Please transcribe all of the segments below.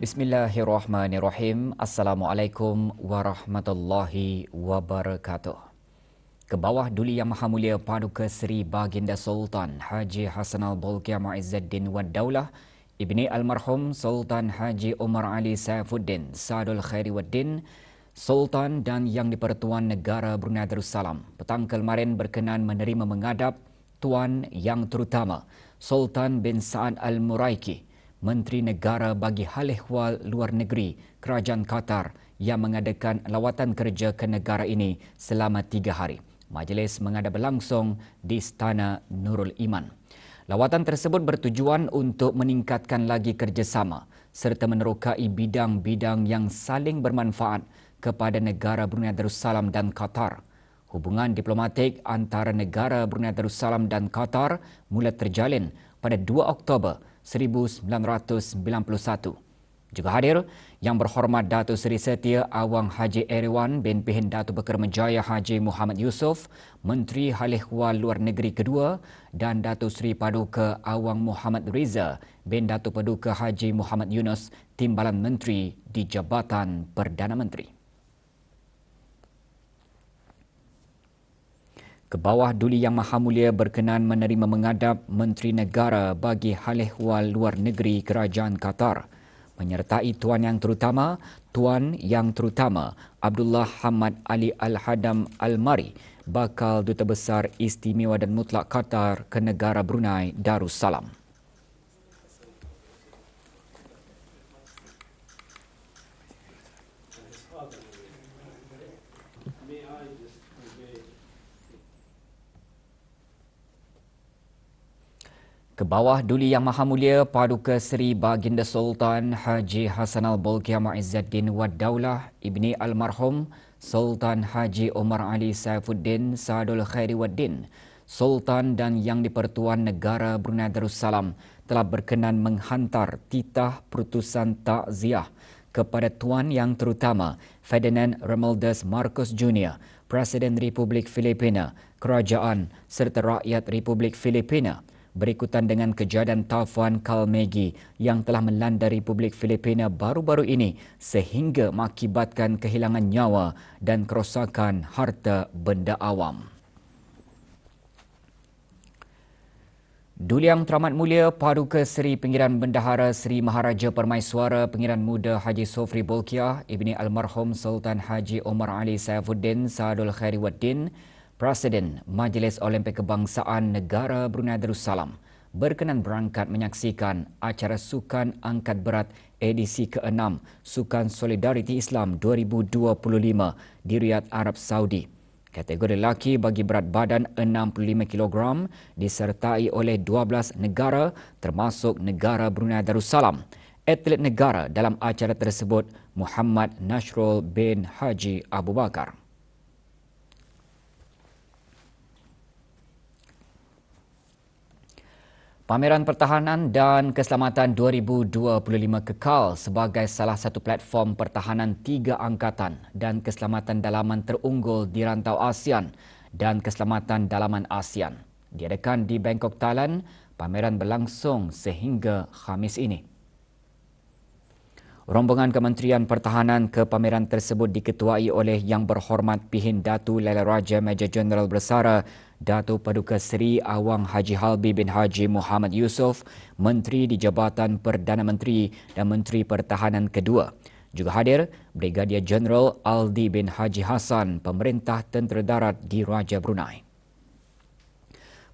Bismillahirrahmanirrahim. Assalamualaikum warahmatullahi wabarakatuh. Ke bawah Duli Yang Maha Mulia Paduka Seri Baginda Sultan Haji Hassanal Bolkiah Muizzuddin Wad Daulah Ibni Almarhum Sultan Haji Umar Ali Saifuddin Sadul Khairi Waddin Sultan dan Yang di-Pertuan Negara Brunei Darussalam petang kemarin berkenan menerima menghadap Tuan Yang Terutama Sultan bin Saad Al-Muraiki, Menteri Negara bagi Hal Ehwal Luar Negeri Kerajaan Qatar yang mengadakan lawatan kerja ke negara ini selama 3 hari. Majlis menghadap berlangsung di Istana Nurul Iman. Lawatan tersebut bertujuan untuk meningkatkan lagi kerjasama serta menerokai bidang-bidang yang saling bermanfaat kepada negara Brunei Darussalam dan Qatar. Hubungan diplomatik antara negara Brunei Darussalam dan Qatar mula terjalin pada 2 Oktober 1991. Juga hadir Yang Berhormat Datuk Seri Setia Awang Haji Eriwan bin Pihin Datuk Pekermajaya Haji Muhammad Yusof, Menteri Hal Ehwal Luar Negeri kedua, dan Datuk Seri Paduka Awang Muhammad Riza bin Datuk Paduka Haji Muhammad Yunus, Timbalan Menteri di Jabatan Perdana Menteri. Ke bawah Duli Yang Maha Mulia berkenan menerima menghadap Menteri Negara bagi Hal Ehwal Luar Negeri Kerajaan Qatar, menyertai Tuan Yang Terutama, Tuan Yang Terutama Abdullah Hamad Ali Al-Hadam Al-Mari, bakal Duta Besar Istimewa dan Mutlak Qatar ke negara Brunei Darussalam. Ke bawah Duli Yang Maha Mulia Paduka Seri Baginda Sultan Haji Hassanal Bolkiah Muizzuddin Wad Daulah Ibni Almarhum Sultan Haji Umar Ali Saifuddin Sadul Khairi Waddin, Sultan dan Yang di-Pertuan Negara Brunei Darussalam telah berkenan menghantar titah perutusan takziah kepada Tuan Yang Terutama Ferdinand Romualdus Marcos Jr., Presiden Republik Filipina, Kerajaan serta Rakyat Republik Filipina, berikutan dengan kejadian taufan Kalmegi yang telah melanda Republik Filipina baru-baru ini sehingga mengakibatkan kehilangan nyawa dan kerosakan harta benda awam. Duli Yang Teramat Mulia Paduka Seri Pinggiran Bendahara Seri Maharaja Permaiswara Pengiran Muda Haji Sofri Bolkiah Ibni Almarhum Sultan Haji Umar Ali Saifuddin Sadul Khairi Waddin, Presiden Majlis Olimpik Kebangsaan Negara Brunei Darussalam, berkenan berangkat menyaksikan acara Sukan Angkat Berat edisi ke-6 Sukan Solidariti Islam 2025 di Riyadh, Arab Saudi. Kategori lelaki bagi berat badan 65 kg disertai oleh 12 negara termasuk negara Brunei Darussalam. Atlet negara dalam acara tersebut Muhammad Nasrul bin Haji Abu Bakar. Pameran Pertahanan dan Keselamatan 2025 kekal sebagai salah satu platform pertahanan 3 angkatan dan keselamatan dalaman terunggul di rantau ASEAN dan keselamatan dalaman ASEAN. Diadakan di Bangkok, Thailand, pameran berlangsung sehingga Khamis ini. Rombongan Kementerian Pertahanan ke pameran tersebut diketuai oleh Yang Berhormat Pihin Datu Laila Raja Major Jeneral Bersara Datuk Paduka Seri Awang Haji Halbi bin Haji Muhammad Yusof, Menteri di Jabatan Perdana Menteri dan Menteri Pertahanan kedua. Juga hadir Brigadier Jeneral Aldi bin Haji Hassan, Pemerintah Tentera Darat di Raja Brunei.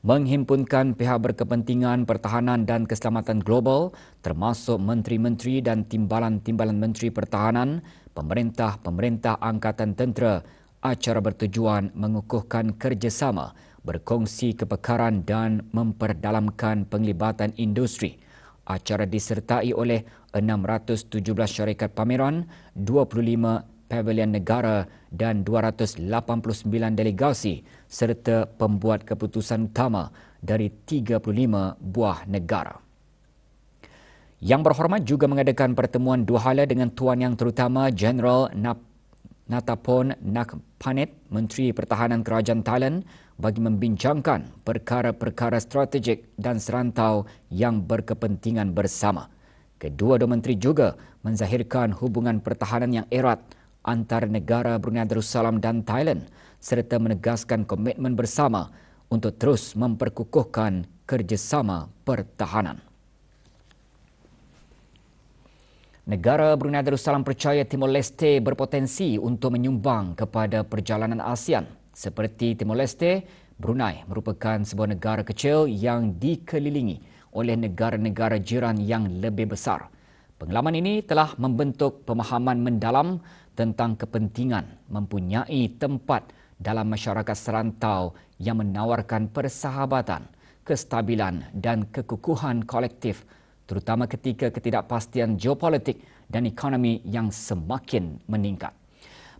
Menghimpunkan pihak berkepentingan pertahanan dan keselamatan global termasuk menteri-menteri dan timbalan-timbalan menteri pertahanan, pemerintah-pemerintah angkatan tentera. Acara bertujuan mengukuhkan kerjasama, berkongsi kepakaran dan memperdalamkan penglibatan industri. Acara disertai oleh 617 syarikat pameran, 25 pavilion negara dan 289 delegasi serta pembuat keputusan utama dari 35 buah negara. Yang Berhormat juga mengadakan pertemuan 2 hala dengan Tuan Yang Terutama Jeneral Natapon Nakpanit, Menteri Pertahanan Kerajaan Thailand, bagi membincangkan perkara-perkara strategik dan serantau yang berkepentingan bersama. Kedua-dua menteri juga menzahirkan hubungan pertahanan yang erat antara negara Brunei Darussalam dan Thailand serta menegaskan komitmen bersama untuk terus memperkukuhkan kerjasama pertahanan. Negara Brunei Darussalam percaya Timor Leste berpotensi untuk menyumbang kepada perjalanan ASEAN. Seperti Timor Leste, Brunei merupakan sebuah negara kecil yang dikelilingi oleh negara-negara jiran yang lebih besar. Pengalaman ini telah membentuk pemahaman mendalam tentang kepentingan mempunyai tempat dalam masyarakat serantau yang menawarkan persahabatan, kestabilan dan kekukuhan kolektif, terutama ketika ketidakpastian geopolitik dan ekonomi yang semakin meningkat.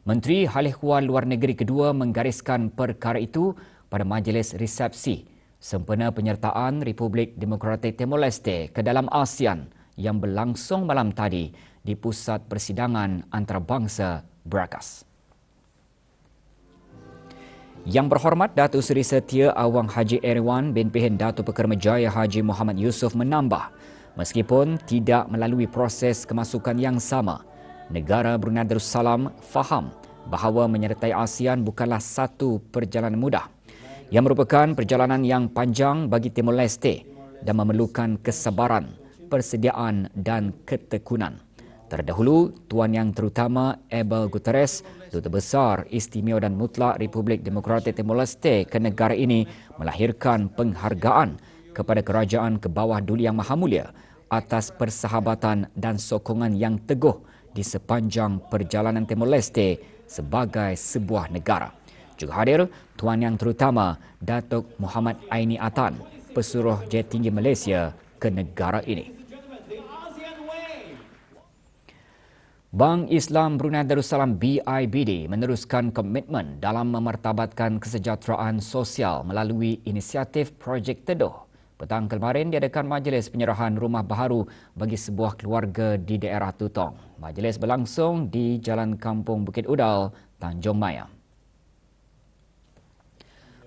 Menteri Hal Ehwal Luar Negeri kedua menggariskan perkara itu pada majlis resepsi sempena penyertaan Republik Demokratik Timor Leste ke dalam ASEAN yang berlangsung malam tadi di Pusat Persidangan Antarabangsa Brakas. Yang berhormat Datuk Seri Setia Awang Haji Erawan bin Pehin Datuk Pekermajaya Haji Muhammad Yusof menambah, meskipun tidak melalui proses kemasukan yang sama, negara Brunei Darussalam faham bahawa menyertai ASEAN bukanlah satu perjalanan mudah, yang merupakan perjalanan yang panjang bagi Timor Leste dan memerlukan kesabaran, persediaan dan ketekunan. Terdahulu, Tuan Yang Terutama Abel Guterres, Duta Besar Istimewa dan Mutlak Republik Demokratik Timor Leste ke negara ini melahirkan penghargaan kepada Kerajaan ke bawah Duli Yang Maha Mulia atas persahabatan dan sokongan yang teguh di sepanjang perjalanan Timor Leste sebagai sebuah negara. Juga hadir Tuan Yang Terutama Datuk Muhammad Aini Atan, Pesuruh Jet Tinggi Malaysia ke negara ini. Bank Islam Brunei Darussalam BIBD meneruskan komitmen dalam memartabatkan kesejahteraan sosial melalui inisiatif Projek Teduh. Petang kemarin diadakan majlis penyerahan rumah baharu bagi sebuah keluarga di daerah Tutong. Majlis berlangsung di Jalan Kampung Bukit Udal, Tanjung Maya.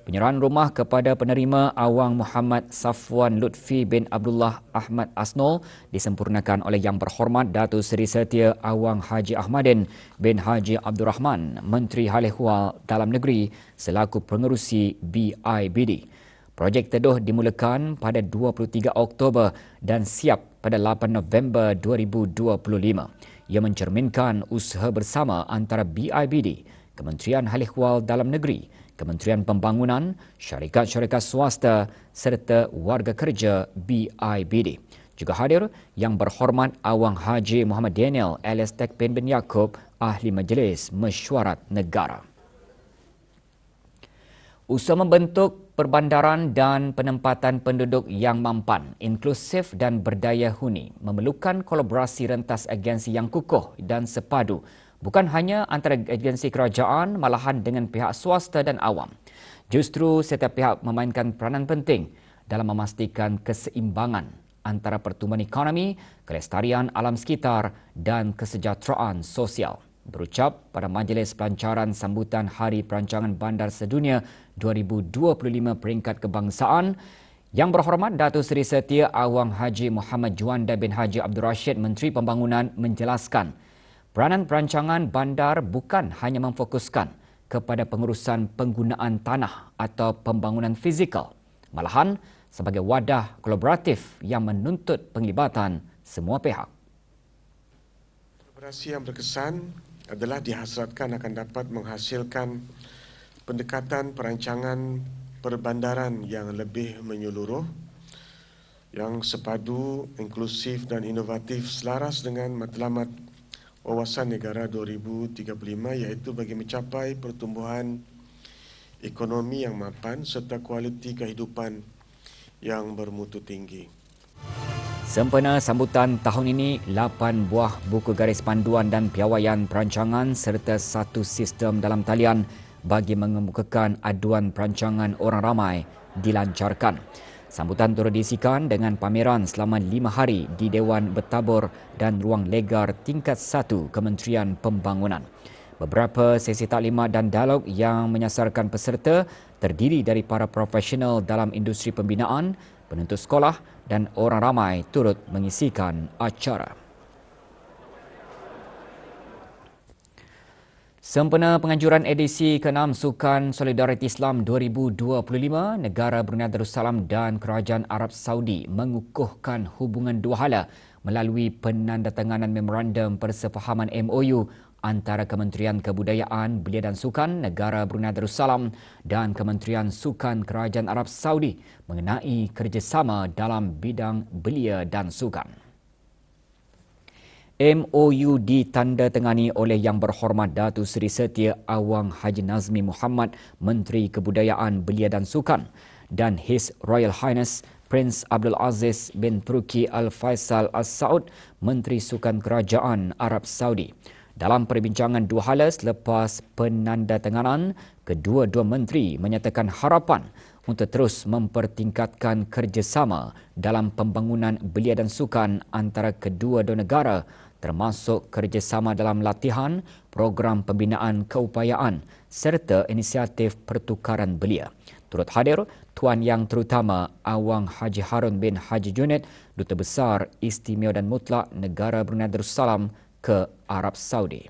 Penyerahan rumah kepada penerima Awang Muhammad Safwan Lutfi bin Abdullah Ahmad Asnol disempurnakan oleh Yang Berhormat Datuk Seri Setia Awang Haji Ahmadin bin Haji Abdul Rahman, Menteri Hal Ehwal Dalam Negeri selaku pengerusi BIBD. Projek Teduh dimulakan pada 23 Oktober dan siap pada 8 November 2025. Ia mencerminkan usaha bersama antara BIBD, Kementerian Hal Ehwal Dalam Negeri, Kementerian Pembangunan, syarikat-syarikat swasta serta warga kerja BIBD. Juga hadir Yang Berhormat Awang Haji Muhammad Daniel alias Tekpin bin Yaakob, Ahli Majlis Mesyuarat Negara. Usaha membentuk perbandaran dan penempatan penduduk yang mampan, inklusif dan berdaya huni memerlukan kolaborasi rentas agensi yang kukuh dan sepadu, bukan hanya antara agensi kerajaan, malahan dengan pihak swasta dan awam. Justru setiap pihak memainkan peranan penting dalam memastikan keseimbangan antara pertumbuhan ekonomi, kelestarian alam sekitar dan kesejahteraan sosial. Berucap pada majlis pelancaran sambutan Hari Perancangan Bandar Sedunia 2025 peringkat kebangsaan, Yang Berhormat Datuk Seri Setia Awang Haji Muhammad Juanda bin Haji Abdul Rashid, Menteri Pembangunan, menjelaskan peranan perancangan bandar bukan hanya memfokuskan kepada pengurusan penggunaan tanah atau pembangunan fizikal, malahan sebagai wadah kolaboratif yang menuntut penglibatan semua pihak. Kolaborasi yang berkesan adalah dihasratkan akan dapat menghasilkan pendekatan perancangan perbandaran yang lebih menyeluruh, yang sepadu, inklusif dan inovatif selaras dengan matlamat Wawasan Negara 2035, iaitu bagi mencapai pertumbuhan ekonomi yang mapan serta kualiti kehidupan yang bermutu tinggi. Sempena sambutan tahun ini, 8 buah buku garis panduan dan piawaian perancangan serta satu sistem dalam talian bagi mengemukakan aduan perancangan orang ramai dilancarkan. Sambutan turut diisikan dengan pameran selama 5 hari di Dewan Bertabur dan Ruang Legar tingkat 1 Kementerian Pembangunan. Beberapa sesi taklimat dan dialog yang menyasarkan peserta terdiri dari para profesional dalam industri pembinaan, penuntut sekolah dan orang ramai turut mengisikan acara. Sempena penganjuran edisi ke-6 Sukan Solidariti Islam 2025, negara Brunei Darussalam dan Kerajaan Arab Saudi mengukuhkan hubungan dua hala melalui penandatanganan Memorandum Persefahaman MOU antara Kementerian Kebudayaan, Belia dan Sukan Negara Brunei Darussalam dan Kementerian Sukan Kerajaan Arab Saudi mengenai kerjasama dalam bidang belia dan sukan. MOU ditandatangani oleh Yang Berhormat Datuk Seri Setia Awang Haji Nazmi Muhammad, Menteri Kebudayaan, Belia dan Sukan, dan His Royal Highness Prince Abdul Aziz bin Turki Al Faisal Al Saud, Menteri Sukan Kerajaan Arab Saudi. Dalam perbincangan dua hala selepas penandatanganan, kedua-dua menteri menyatakan harapan untuk terus mempertingkatkan kerjasama dalam pembangunan belia dan sukan antara kedua-dua negara, termasuk kerjasama dalam latihan, program pembinaan keupayaan serta inisiatif pertukaran belia. Turut hadir Tuan Yang Terutama Awang Haji Harun bin Haji Junaid, Duta Besar Istimewa dan Mutlak Negara Brunei Darussalam ke Arab Saudi.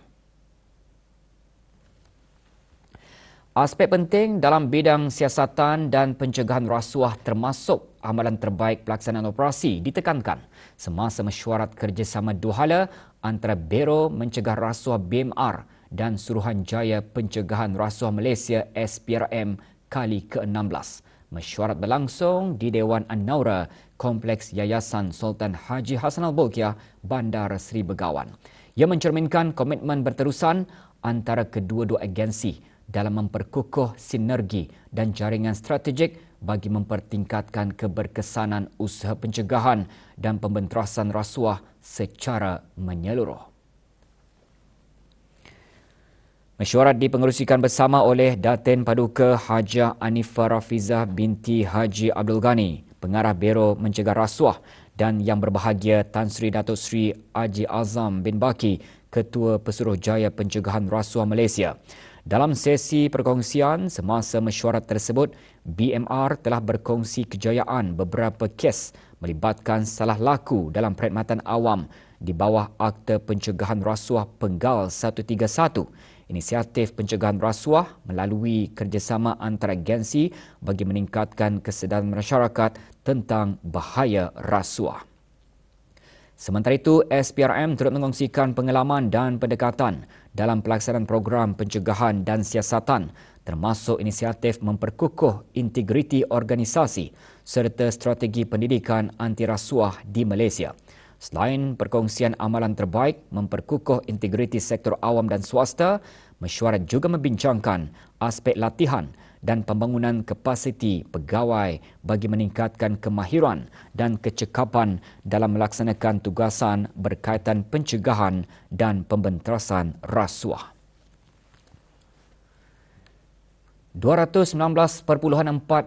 Aspek penting dalam bidang siasatan dan pencegahan rasuah termasuk amalan terbaik pelaksanaan operasi ditekankan semasa mesyuarat kerjasama dua hala antara Biro Mencegah Rasuah BMR dan Suruhanjaya Pencegahan Rasuah Malaysia SPRM kali ke-16. Mesyuarat berlangsung di Dewan An-Naura, Kompleks Yayasan Sultan Haji Hassanal Bolkiah, Bandar Seri Begawan. Ia mencerminkan komitmen berterusan antara kedua-dua agensi dalam memperkukuh sinergi dan jaringan strategik bagi mempertingkatkan keberkesanan usaha pencegahan dan pembenterasan rasuah secara menyeluruh. Mesyuarat dipengerusikan bersama oleh Datin Paduka Hajah Anifah Rafizah binti Haji Abdul Ghani, Pengarah Biro Mencegah Rasuah, dan Yang Berbahagia Tan Sri Datuk Sri Haji Azam bin Baki, Ketua Pesuruhjaya Pencegahan Rasuah Malaysia. Dalam sesi perkongsian semasa mesyuarat tersebut, BMR telah berkongsi kejayaan beberapa kes melibatkan salah laku dalam perkhidmatan awam di bawah Akta Pencegahan Rasuah Penggal 131, inisiatif pencegahan rasuah melalui kerjasama antara agensi bagi meningkatkan kesedaran masyarakat tentang bahaya rasuah. Sementara itu, SPRM turut mengongsikan pengalaman dan pendekatan dalam pelaksanaan program pencegahan dan siasatan, termasuk inisiatif memperkukuh integriti organisasi serta strategi pendidikan anti rasuah di Malaysia. Selain perkongsian amalan terbaik memperkukuh integriti sektor awam dan swasta, mesyuarat juga membincangkan aspek latihan dan pembangunan kapasiti pegawai bagi meningkatkan kemahiran dan kecekapan dalam melaksanakan tugasan berkaitan pencegahan dan pembenterasan rasuah. 219.4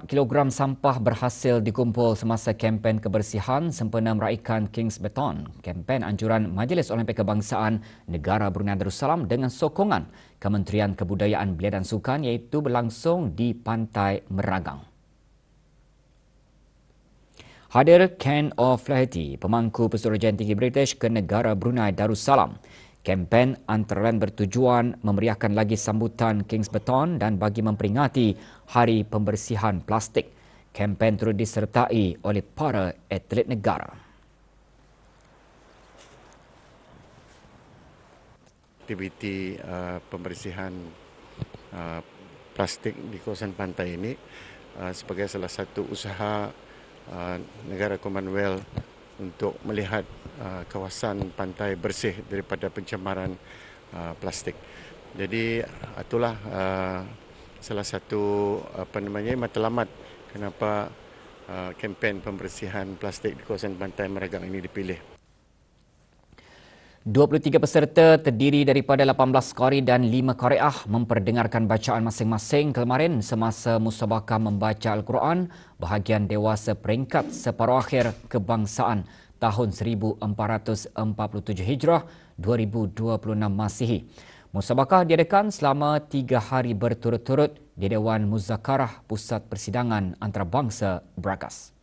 kilogram sampah berhasil dikumpul semasa kempen kebersihan sempena meraikan Kings Beton, kempen anjuran Majlis Olimpik Kebangsaan Negara Brunei Darussalam dengan sokongan Kementerian Kebudayaan, Belia dan Sukan, iaitu berlangsung di Pantai Meragang. Hadir Ken O'Flaherty, pemangku Pesuruhjayaan Tinggi British ke Negara Brunei Darussalam. Kempen antara lain bertujuan memeriahkan lagi sambutan Kings Beton dan bagi memperingati Hari Pembersihan Plastik. Kempen turut disertai oleh para atlet negara. Aktiviti pembersihan plastik di kawasan pantai ini sebagai salah satu usaha negara Commonwealth untuk melihat kawasan pantai bersih daripada pencemaran plastik. Jadi itulah salah satu matlamat kenapa kempen pembersihan plastik di kawasan pantai Meragang ini dipilih. 23 peserta terdiri daripada 18 qari dan 5 qariah memperdengarkan bacaan masing-masing kemarin semasa musabakah membaca Al-Quran bahagian dewasa peringkat separuh akhir kebangsaan tahun 1447 Hijrah 2026 Masihi. Musabakah diadakan selama 3 hari berturut-turut di Dewan Muzakarah Pusat Persidangan Antarabangsa Brakas.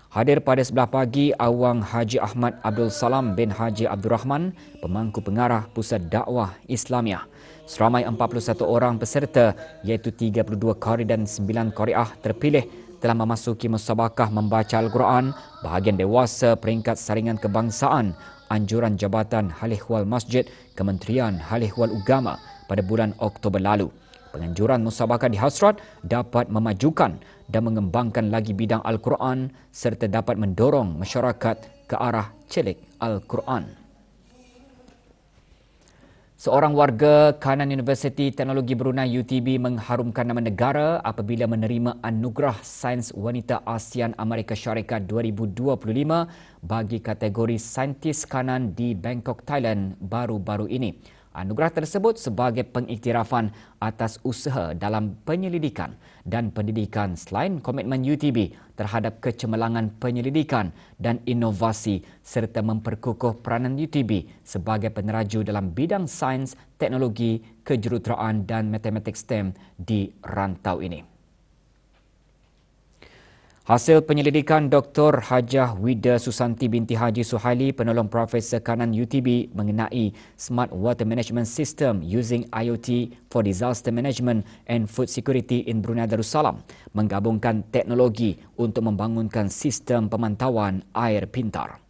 Hadir pada sebelah pagi Awang Haji Ahmad Abdul Salam bin Haji Abdul Rahman, pemangku pengarah Pusat Dakwah Islamiah. Seramai 41 orang peserta iaitu 32 qari dan 9 qariah terpilih telah memasuki musabakah membaca Al-Quran bahagian dewasa peringkat saringan kebangsaan anjuran Jabatan Hal Ehwal Masjid Kementerian Hal Ehwal Agama pada bulan Oktober lalu. Penganjuran musabakah dihasrat dapat memajukan dan mengembangkan lagi bidang Al-Quran serta dapat mendorong masyarakat ke arah celik Al-Quran. Seorang warga kanan Universiti Teknologi Brunei UTB mengharumkan nama negara apabila menerima Anugerah Sains Wanita ASEAN Amerika Syarikat 2025 bagi kategori saintis kanan di Bangkok, Thailand baru-baru ini. Anugerah tersebut sebagai pengiktirafan atas usaha dalam penyelidikan dan pendidikan selain komitmen UTB terhadap kecemerlangan penyelidikan dan inovasi serta memperkukuh peranan UTB sebagai peneraju dalam bidang sains, teknologi, kejuruteraan dan matematik STEM di rantau ini. Hasil penyelidikan Dr. Hajah Wida Susanti binti Haji Suhaili, penolong Profesor Kanan UTB mengenai Smart Water Management System using IoT for Disaster Management and Food Security in Brunei Darussalam, menggabungkan teknologi untuk membangunkan sistem pemantauan air pintar.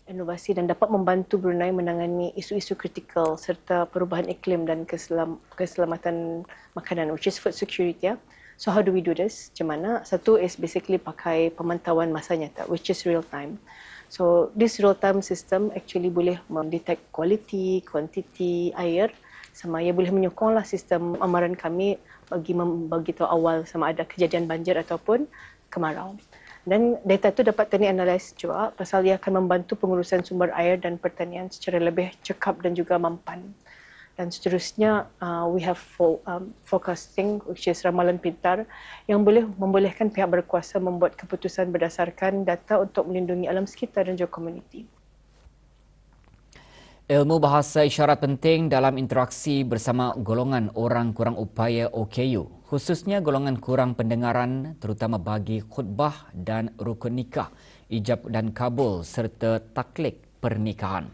Inovasi dan dapat membantu Brunei menangani isu-isu kritikal serta perubahan iklim dan keselamatan makanan, which is food security. So how do we do this? Macam mana? Satu is basically pakai pemantauan masa nyata, which is real time. So this real time system actually boleh mendetect quality, quantity air, sama ia boleh menyokonglah sistem amaran kami bagi tahu awal sama ada kejadian banjir ataupun kemarau. Dan data itu dapat analyze juga pasal ia akan membantu pengurusan sumber air dan pertanian secara lebih cekap dan juga mampan. Dan seterusnya, we have forecasting, which is ramalan pintar, yang boleh membolehkan pihak berkuasa membuat keputusan berdasarkan data untuk melindungi alam sekitar dan juga komuniti. Ilmu bahasa isyarat penting dalam interaksi bersama golongan orang kurang upaya OKU, khususnya golongan kurang pendengaran terutama bagi khutbah dan rukun nikah, ijab dan kabul serta taklid pernikahan.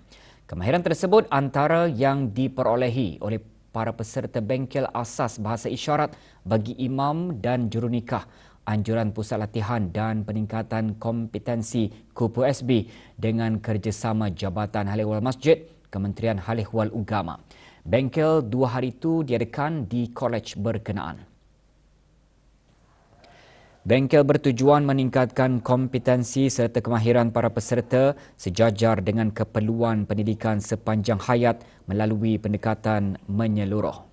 Kemahiran tersebut antara yang diperolehi oleh para peserta bengkel asas bahasa isyarat bagi imam dan jurunikah, anjuran pusat latihan dan peningkatan kompetensi KUPU SB dengan kerjasama Jabatan Hal Ehwal Masjid Kementerian Hal Ehwal Agama. Bengkel 2 hari itu diadakan di kolej berkenaan. Bengkel bertujuan meningkatkan kompetensi serta kemahiran para peserta sejajar dengan keperluan pendidikan sepanjang hayat melalui pendekatan menyeluruh.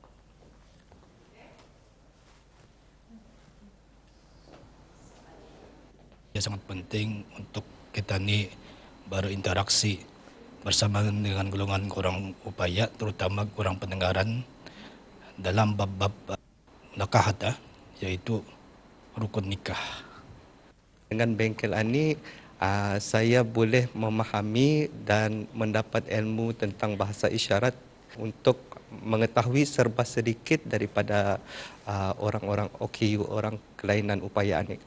Sangat penting untuk kita ni berinteraksi bersama dengan golongan kurang upaya, terutama kurang pendengaran dalam bab-bab nakahat, iaitu rukun nikah. Dengan bengkel ini, saya boleh memahami dan mendapat ilmu tentang bahasa isyarat untuk mengetahui serba sedikit daripada orang-orang OKU, orang kelainan upaya ini.